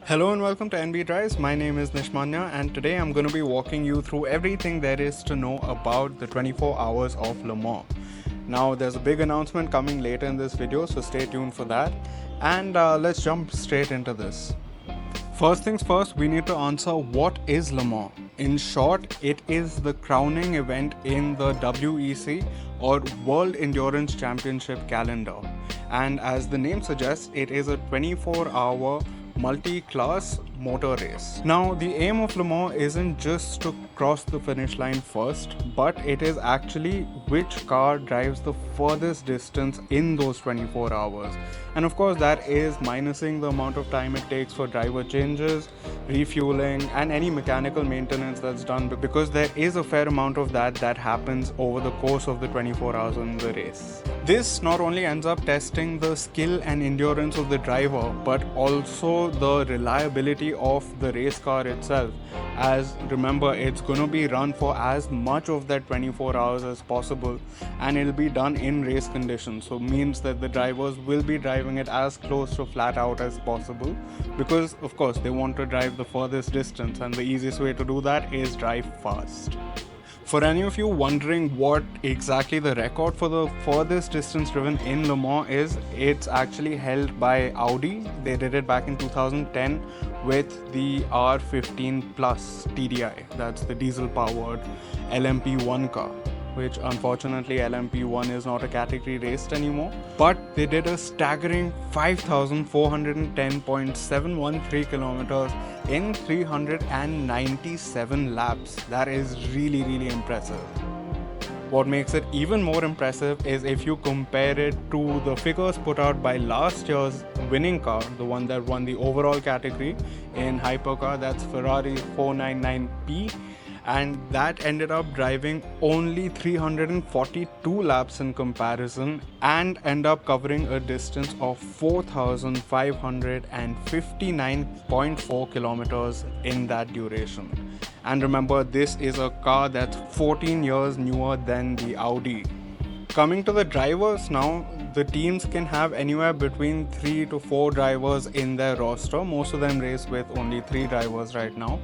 Hello and welcome to NB Drives. My name is Nishmanya and today I'm going to be walking you through everything there is to know about the 24 hours of Le Mans. Now there's a big announcement coming later in this video, so stay tuned for that, and let's jump straight into this. First things first, we need to answer what is Le Mans. In short, it is the crowning event in the WEC or World Endurance Championship calendar. And as the name suggests, it is a 24-hour multi-class motor race. Now, the aim of Le Mans isn't just to cross the finish line first, but it is actually which car drives the furthest distance in those 24 hours. And of course, that is minusing the amount of time it takes for driver changes, refueling, and any mechanical maintenance that's done, because there is a fair amount of that happens over the course of the 24 hours in the race. This not only ends up testing the skill and endurance of the driver, but also the reliability of the race car itself. As remember, it's going to be run for as much of that 24 hours as possible, and it'll be done in race conditions, so means that the drivers will be driving it as close to flat out as possible, because of course they want to drive the furthest distance, and the easiest way to do that is drive fast. For any of you wondering what exactly the record for the furthest distance driven in Le Mans is, it's actually held by Audi. They did it back in 2010 with the R15 Plus TDI. That's the diesel powered LMP1 car, which unfortunately LMP1 is not a category raced anymore. But they did a staggering 5,410.713 kilometers in 397 laps. That is really impressive. What makes it even more impressive is if you compare it to the figures put out by last year's winning car, the one that won the overall category in Hypercar, that's Ferrari 499P. And that ended up driving only 342 laps in comparison and end up covering a distance of 4,559.4 kilometers in that duration. And remember, this is a car that's 14 years newer than the Audi. Coming to the drivers now, the teams can have anywhere between 3 to 4 drivers in their roster. Most of them race with only 3 drivers right now.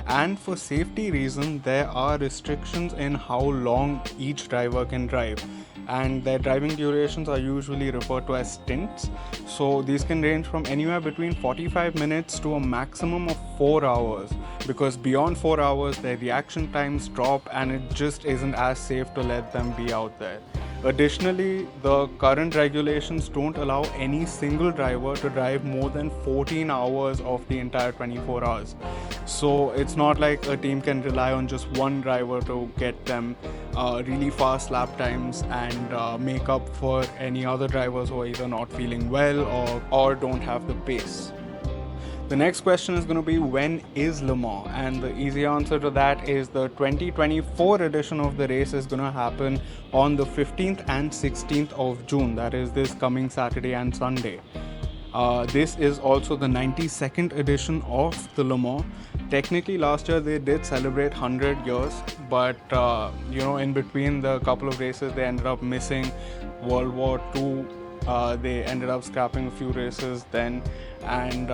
And for safety reasons, there are restrictions in how long each driver can drive. And their driving durations are usually referred to as stints. So these can range from anywhere between 45 minutes to a maximum of 4 hours. Because beyond 4 hours, their reaction times drop and it just isn't as safe to let them be out there. Additionally, the current regulations don't allow any single driver to drive more than 14 hours of the entire 24 hours. So it's not like a team can rely on just one driver to get them really fast lap times and make up for any other drivers who are either not feeling well or don't have the pace. The next question is going to be, when is Le Mans? And the easy answer to that is the 2024 edition of the race is going to happen on the 15th and 16th of June. That is this coming Saturday and Sunday. This is also the 92nd edition of the Le Mans. Technically, last year they did celebrate 100 years, but in between the couple of races, they ended up missing World War II. They ended up scrapping a few races then, and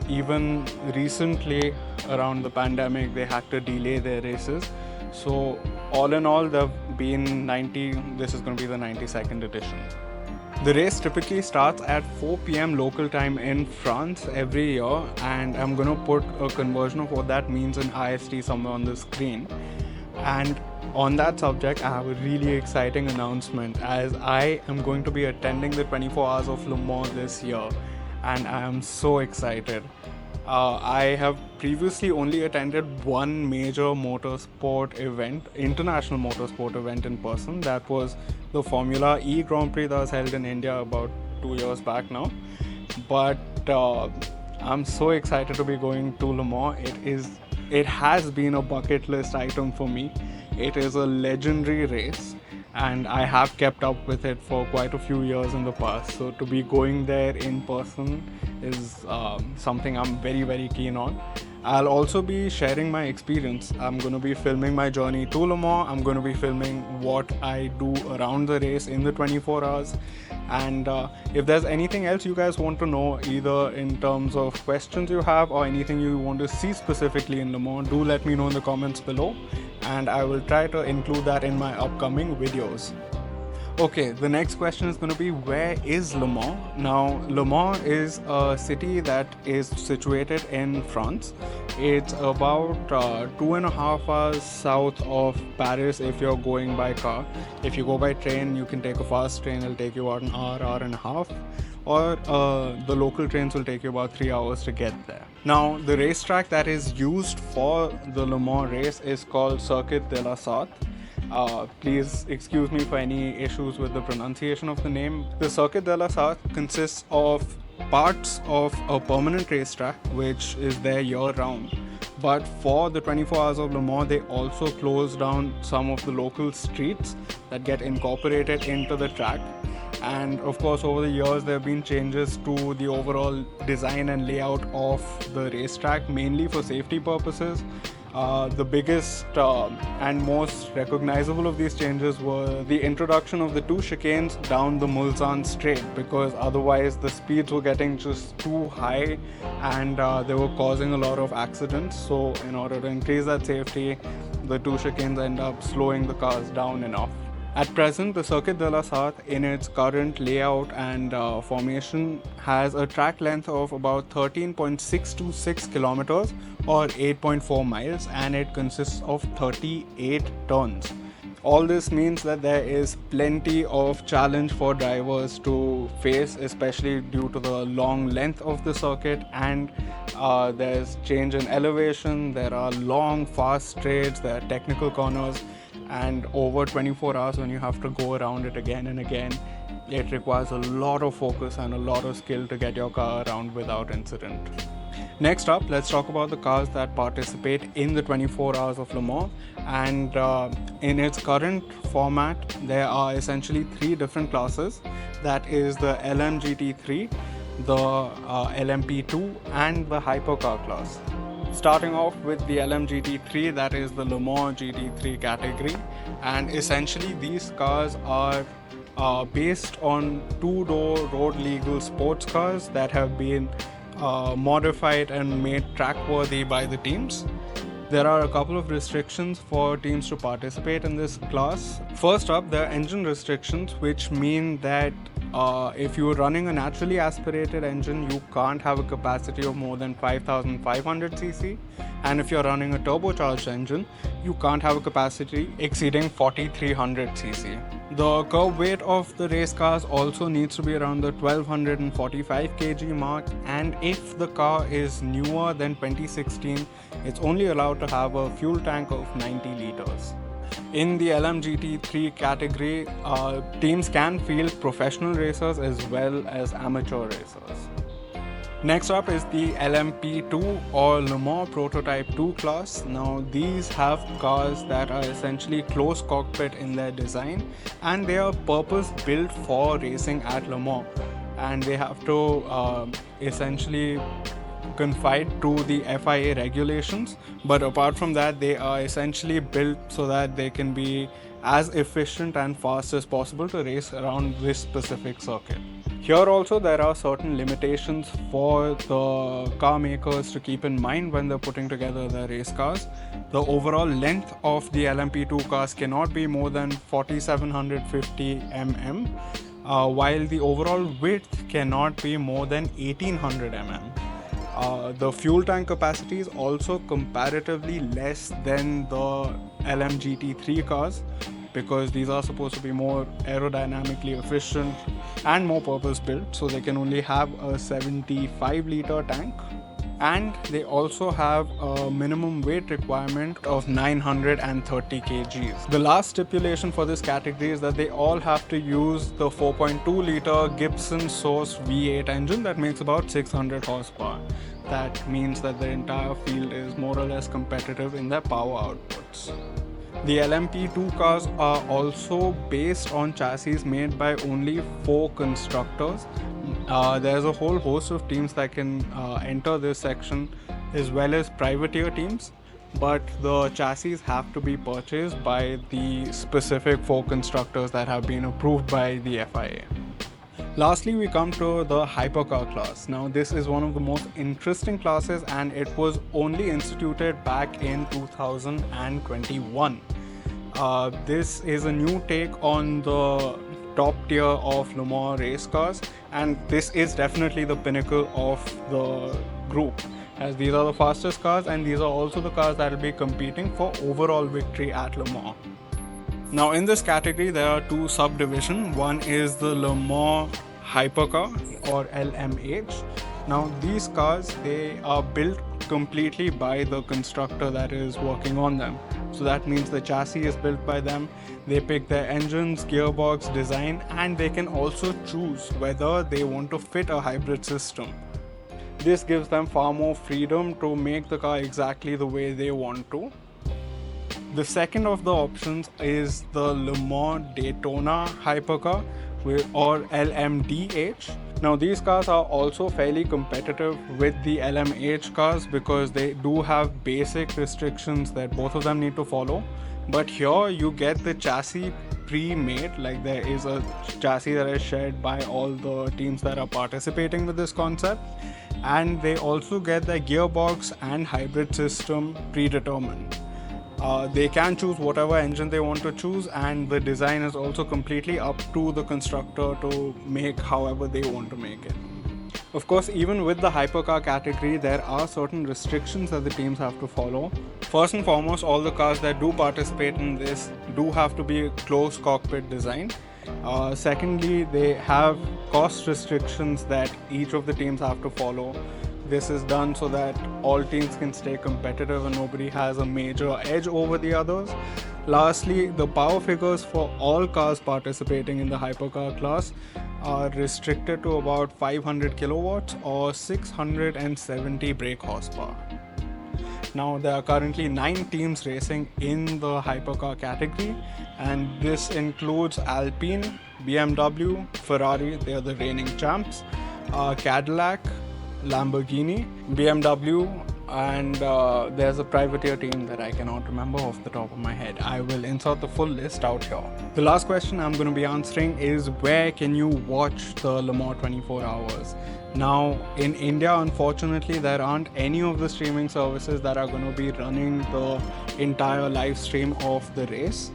even recently around the pandemic they had to delay their races. So all in all, they've been 90. This is going to be the 92nd edition. The race typically starts at 4 p.m. local time in France every year, and I'm going to put a conversion of what that means in IST somewhere on the screen. And on that subject, I have a really exciting announcement, as I am going to be attending the 24 hours of Le Mans this year, and I am so excited. I have previously only attended one major motorsport event, international motorsport event in person. That was the Formula E Grand Prix that was held in India about 2 years back now. But I'm so excited to be going to Le Mans. It has been a bucket list item for me. It is a legendary race, and I have kept up with it for quite a few years in the past. So to be going there in person is something I'm very keen on. I'll also be sharing my experience. I'm going to be filming my journey to Le Mans. I'm going to be filming what I do around the race in the 24 hours. And if there's anything else you guys want to know, either in terms of questions you have or anything you want to see specifically in Le Mans, do let me know in the comments below, and I will try to include that in my upcoming videos. Okay, the next question is going to be, where is Le Mans? Now, Le Mans is a city that is situated in France. It's about 2.5 hours south of Paris if you're going by car. If you go by train, you can take a fast train, it'll take you about an hour and a half. Or the local trains will take you about 3 hours to get there. Now, the racetrack that is used for the Le Mans race is called Circuit de la Sarthe. Please excuse me for any issues with the pronunciation of the name. The Circuit de la Sarthe consists of parts of a permanent racetrack which is there year round. But for the 24 hours of Le Mans, they also close down some of the local streets that get incorporated into the track. And of course, over the years, there have been changes to the overall design and layout of the racetrack, mainly for safety purposes. The biggest and most recognizable of these changes were the introduction of the 2 chicanes down the Mulsanne straight, because otherwise the speeds were getting just too high and they were causing a lot of accidents. So in order to increase that safety, the 2 chicanes end up slowing the cars down enough. At present, the Circuit de la Sarthe, in its current layout and formation, has a track length of about 13.626 kilometers or 8.4 miles, and it consists of 38 turns. All this means that there is plenty of challenge for drivers to face, especially due to the long length of the circuit, and there's change in elevation, there are long fast straights, there are technical corners, and over 24 hours when you have to go around it again and again, it requires a lot of focus and a lot of skill to get your car around without incident. Next up, let's talk about the cars that participate in the 24 hours of Le Mans. And in its current format, there are essentially 3 different classes. That is the LMGTE-3, the LMP2 and the Hypercar class. Starting off with the LMGTE-3, that is the Le Mans GT3 category, and essentially these cars are based on 2-door road legal sports cars that have been modified and made track worthy by the teams. There are a couple of restrictions for teams to participate in this class. First up, there are engine restrictions, which mean that if you're running a naturally aspirated engine, you can't have a capacity of more than 5,500 cc, and if you're running a turbocharged engine, you can't have a capacity exceeding 4,300 cc. The curb weight of the race cars also needs to be around the 1,245 kg mark, and if the car is newer than 2016, it's only allowed to have a fuel tank of 90 liters. In the LMGT3 category, teams can field professional racers as well as amateur racers. Next up is the LMP2 or Le Mans Prototype 2 class. Now these have cars that are essentially closed cockpit in their design, and they are purpose built for racing at Le Mans, and they have to essentially confide to the FIA regulations, but apart from that, they are essentially built so that they can be as efficient and fast as possible to race around this specific circuit. Here also there are certain limitations for the car makers to keep in mind when they're putting together their race cars. The overall length of the LMP2 cars cannot be more than 4,750 mm, while the overall width cannot be more than 1,800 mm. The fuel tank capacity is also comparatively less than the LMGT3 cars, because these are supposed to be more aerodynamically efficient and more purpose built, so they can only have a 75 liter tank, and they also have a minimum weight requirement of 930 kgs. The last stipulation for this category is that they all have to use the 4.2 liter Gibson Source V8 engine that makes about 600 horsepower. That means that the entire field is more or less competitive in their power outputs. The LMP2 cars are also based on chassis made by only 4 constructors. There's a whole host of teams that can enter this section, as well as privateer teams, but the chassis have to be purchased by the specific 4 constructors that have been approved by the FIA. Lastly, we come to the hypercar class. Now, this is one of the most interesting classes, and it was only instituted back in 2021. This is a new take on the top tier of Le Mans race cars, and this is definitely the pinnacle of the group, as these are the fastest cars and these are also the cars that will be competing for overall victory at Le Mans. Now in this category there are two subdivisions. One is the Le Mans Hypercar or LMH. Now these cars, they are built completely by the constructor that is working on them. So that means the chassis is built by them. They pick their engines, gearbox, design, and they can also choose whether they want to fit a hybrid system. This gives them far more freedom to make the car exactly the way they want to. The second of the options is the Le Mans Daytona Hypercar or LMDH. Now these cars are also fairly competitive with the LMH cars because they do have basic restrictions that both of them need to follow. But here you get the chassis pre-made, like there is a chassis that is shared by all the teams that are participating with this concept, and they also get the gearbox and hybrid system predetermined. They can choose whatever engine they want to choose, and the design is also completely up to the constructor to make however they want to make it. Of course, even with the hypercar category, there are certain restrictions that the teams have to follow. First and foremost, all the cars that do participate in this do have to be closed cockpit design. Secondly, they have cost restrictions that each of the teams have to follow. This is done so that all teams can stay competitive and nobody has a major edge over the others. Lastly, the power figures for all cars participating in the hypercar class are restricted to about 500 kilowatts or 670 brake horsepower. Now there are currently 9 teams racing in the hypercar category, and this includes Alpine, BMW, Ferrari, they are the reigning champs, Cadillac, Lamborghini, BMW, and there's a privateer team that I cannot remember off the top of my head. I will insert the full list out here. The last question I'm going to be answering is, where can you watch the Le Mans 24 hours? Now in India, unfortunately, there aren't any of the streaming services that are going to be running the entire live stream of the race.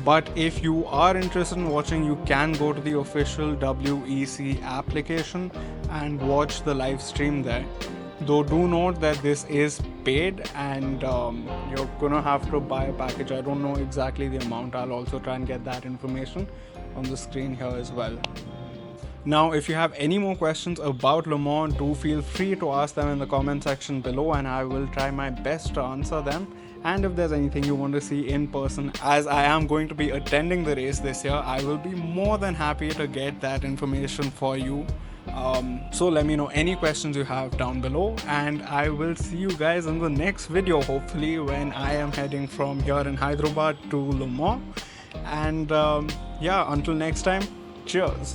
But if you are interested in watching, you can go to the official WEC application and watch the live stream there. Though do note that this is paid and you're gonna have to buy a package. I don't know exactly the amount. I'll also try and get that information on the screen here as well. Now, if you have any more questions about Le Mans, do feel free to ask them in the comment section below and I will try my best to answer them. And if there's anything you want to see in person, as I am going to be attending the race this year, I will be more than happy to get that information for you. So let me know any questions you have down below, and I will see you guys in the next video, hopefully when I am heading from here in Hyderabad to Le Mans. And yeah, until next time, cheers.